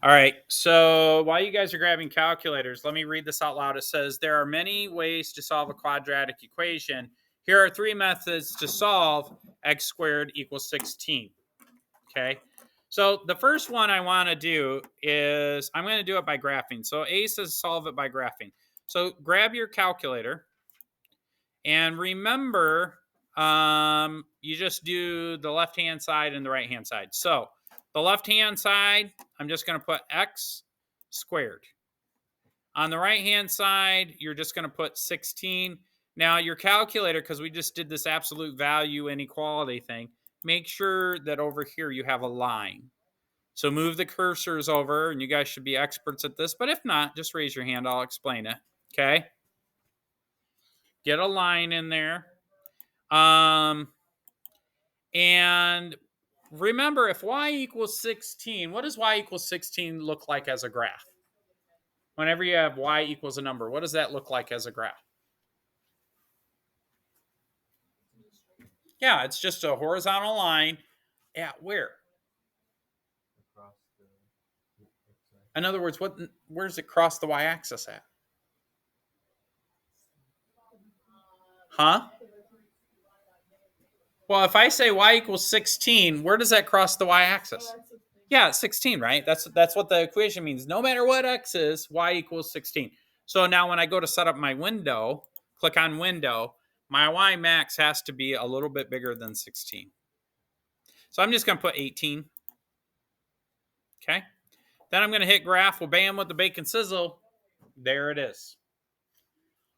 All right. So while you guys are grabbing calculators, let me read this out loud. It says there are many ways to solve a quadratic equation. Here are three methods to solve x squared equals 16. Okay. So the first one I want to do is I'm going to do it by graphing. So A says solve it by graphing. So grab your calculator and remember you just do the left-hand side and the right-hand side. So the left-hand side, I'm just going to put x squared. On the right-hand side, you're just going to put 16. Now, your calculator, because we just did this absolute value inequality thing, make sure that over here you have a line. So move the cursors over, and you guys should be experts at this. But if not, just raise your hand. I'll explain it. Okay? Get a line in there. And remember, if y equals 16, what does y equals 16 look like as a graph? Whenever you have y equals a number, what does that look like as a graph? Yeah, it's just a horizontal line at where? In other words, where does it cross the y-axis at? Huh? Well, if I say y equals 16, where does that cross the y-axis? Yeah, it's 16, right? That's what the equation means. No matter what x is, y equals 16. So now when I go to set up my window, click on window, my y max has to be a little bit bigger than 16. So I'm just going to put 18. Okay. Then I'm going to hit graph. Well, bam, with the bacon sizzle. There it is.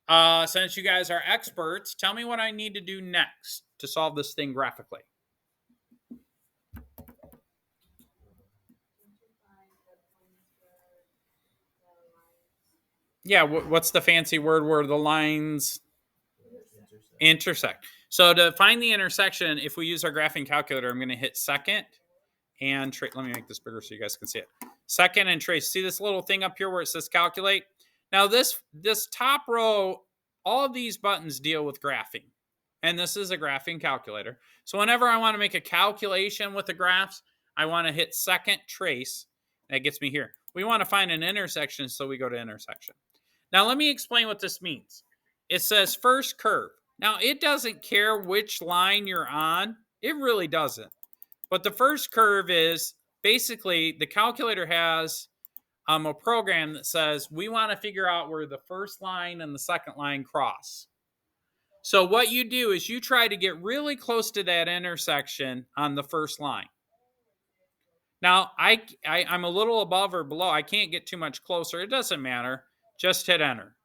Since you guys are experts, tell me what I need to do next to solve this thing graphically. Yeah, what's the fancy word where the lines intersect? So to find the intersection, if we use our graphing calculator, I'm going to hit second and trace. Let me make this bigger so you guys can see it. Second and trace. See this little thing up here where it says calculate? Now this top row, all of these buttons deal with graphing. And this is a graphing calculator. So whenever I want to make a calculation with the graphs, I want to hit second trace. That gets me here. We want to find an intersection, so we go to intersection. Now let me explain what this means. It says first curve. Now it doesn't care which line you're on. It really doesn't. But the first curve is basically the calculator has a program that says we want to figure out where the first line and the second line cross. So what you do is you try to get really close to that intersection on the first line. Now, I'm a little above or below. I can't get too much closer. It doesn't matter. Just hit enter.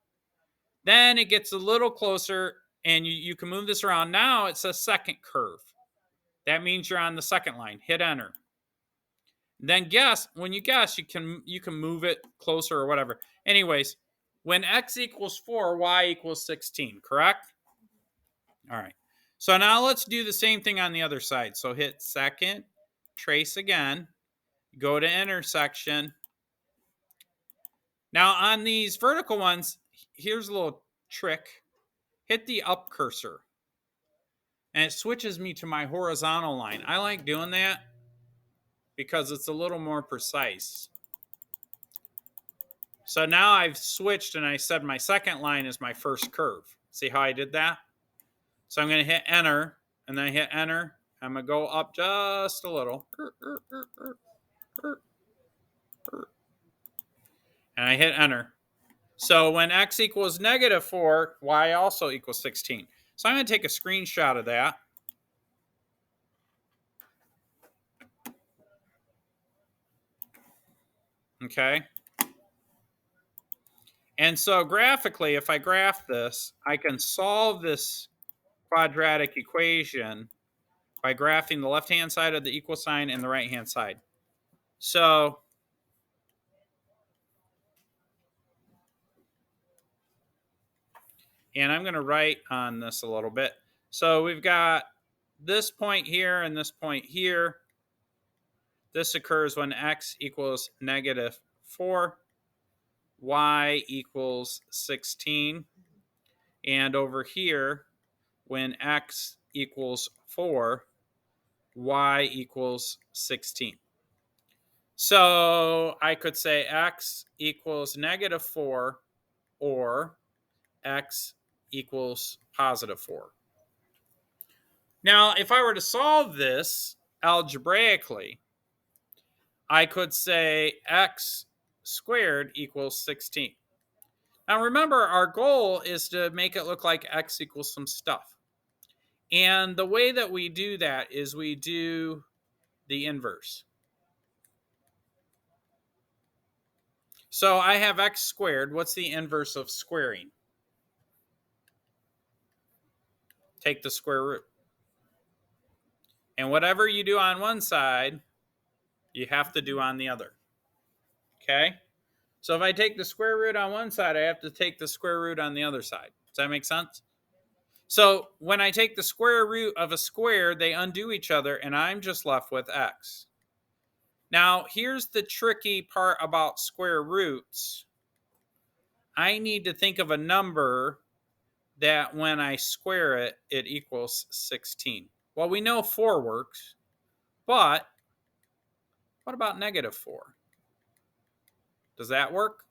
Then it gets a little closer, and you can move this around. Now it says second curve. That means you're on the second line. Hit enter. Then guess. When you guess, you can move it closer or whatever. Anyways, when x equals 4, y equals 16, correct? All right. So now let's do the same thing on the other side. So hit second, trace again, go to intersection. Now on these vertical ones, here's a little trick. Hit the up cursor. And it switches me to my horizontal line. I like doing that because it's a little more precise. So now I've switched and I said my second line is my first curve. See how I did that? So I'm going to hit enter, and then I hit enter. I'm going to go up just a little. And I hit enter. So when x equals negative 4, y also equals 16. So I'm going to take a screenshot of that. Okay. And so graphically, if I graph this, I can solve this quadratic equation by graphing the left-hand side of the equal sign and the right-hand side. So and I'm going to write on this a little bit. So we've got this point here and this point here. This occurs when x equals negative 4, y equals 16. And over here, when x equals 4, y equals 16. So I could say x equals -4 or x equals +4. Now, if I were to solve this algebraically, I could say x squared equals 16. Now, remember, our goal is to make it look like x equals some stuff. And the way that we do that is we do the inverse. So I have x squared. What's the inverse of squaring? Take the square root. And whatever you do on one side, you have to do on the other. Okay? So if I take the square root on one side, I have to take the square root on the other side. Does that make sense? So when I take the square root of a square, they undo each other, and I'm just left with x. Now, here's the tricky part about square roots. I need to think of a number that when I square it, it equals 16. Well, we know 4 works, but what about -4? Does that work?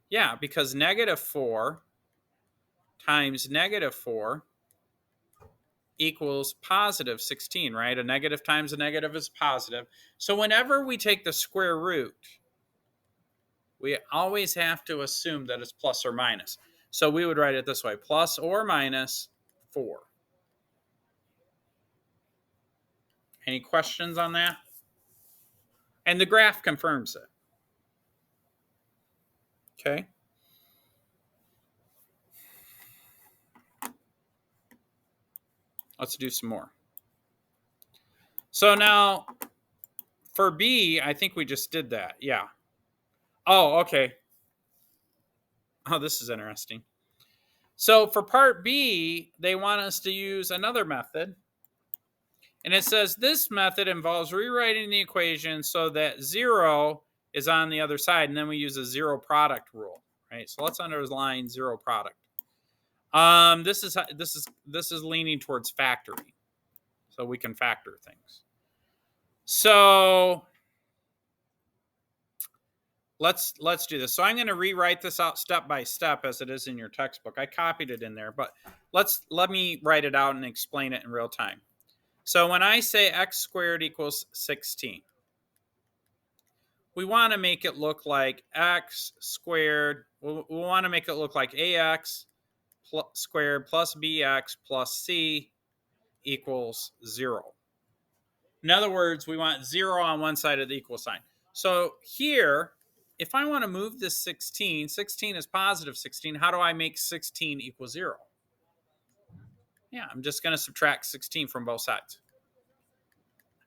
Yeah, because -4 times -4 equals +16, right? A negative times a negative is positive. So whenever we take the square root, we always have to assume that it's plus or minus. So we would write it this way, plus or minus 4. Any questions on that? And the graph confirms it. Okay. Let's do some more. So now for B, I think we just did that. Yeah. Oh, okay. Oh, this is interesting. So for part B, they want us to use another method. And it says this method involves rewriting the equation so that 0 is on the other side, and then we use a zero product rule, right? So let's underline zero product. This is leaning towards factoring, so we can factor things. So let's do this. So I'm going to rewrite this out step by step as it is in your textbook. I copied it in there, but let me write it out and explain it in real time. So when I say x squared equals 16, we want to make it look like x squared. We want to make it look like ax squared plus bx plus c equals 0. In other words, we want 0 on one side of the equal sign. So here, if I want to move this 16, 16 is positive 16. How do I make 16 equal 0? Yeah, I'm just going to subtract 16 from both sides.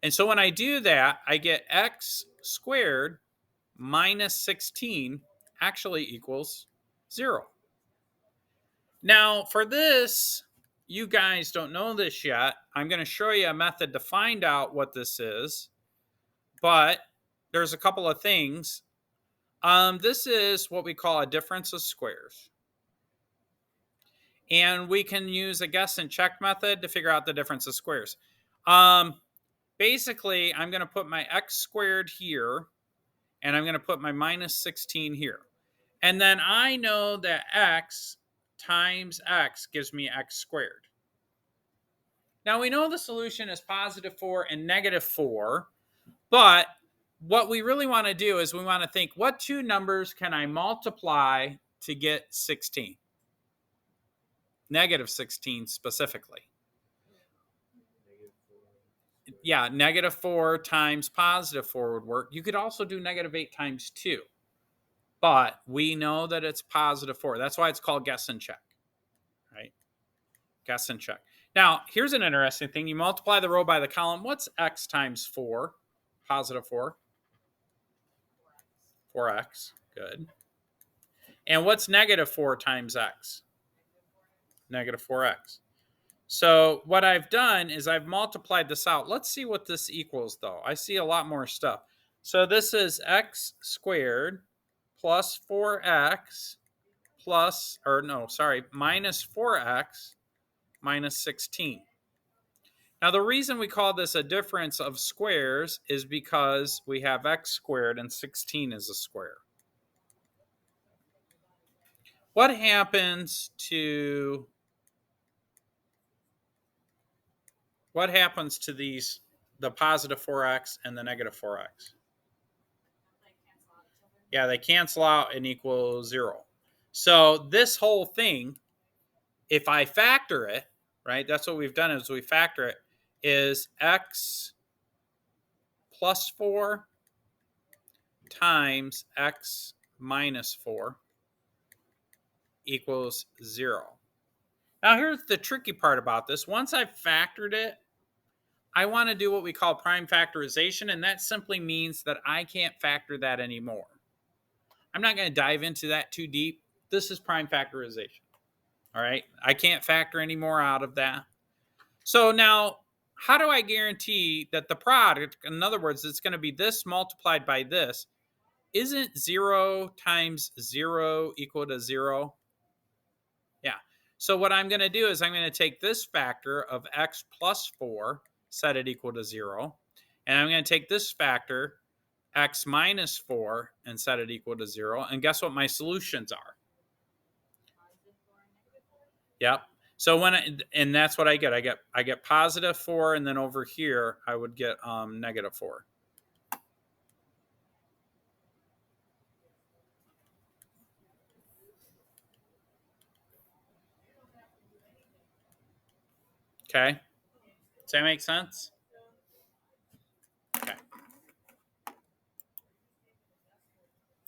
And so when I do that, I get x squared minus 16 actually equals 0. Now, for this, you guys don't know this yet. I'm going to show you a method to find out what this is, but there's a couple of things. This is what we call a difference of squares. And we can use a guess and check method to figure out the difference of squares. Basically, I'm going to put my x squared here, and I'm going to put my minus 16 here. And then I know that x times x gives me x squared. Now we know the solution is positive 4 and negative 4, but what we really want to do is we want to think, what two numbers can I multiply to get 16? Negative 16 specifically. Yeah, negative 4 times positive 4 would work. You could also do negative 8 times 2. But we know that it's positive 4. That's why it's called guess and check, right? Guess and check. Now, here's an interesting thing. You multiply the row by the column. What's x times 4? Positive 4. 4x. Good. And what's negative 4 times x? Negative 4x. So what I've done is I've multiplied this out. Let's see what this equals, though. I see a lot more stuff. So this is x squared plus 4x minus 4x minus 16. Now, the reason we call this a difference of squares is because we have x squared and 16 is a square. What happens to these, the positive 4x and the negative 4x? Yeah, they cancel out and equal 0. So this whole thing, if I factor it, right, that's what we've done is we factor it, is x plus 4 times x minus 4 equals 0. Now, here's the tricky part about this. Once I've factored it, I want to do what we call prime factorization, and that simply means that I can't factor that anymore. I'm not going to dive into that too deep. This is prime factorization. All right. I can't factor any more out of that. So now, how do I guarantee that the product, in other words, it's going to be this multiplied by this, isn't 0 times 0 equal to 0? Yeah. So what I'm going to do is I'm going to take this factor of x plus 4, set it equal to 0. And I'm going to take this factor, x minus 4, and set it equal to 0. And guess what my solutions are? Yep. So and that's what I get. I get positive 4, and then over here I would get negative 4. Okay. Does that make sense?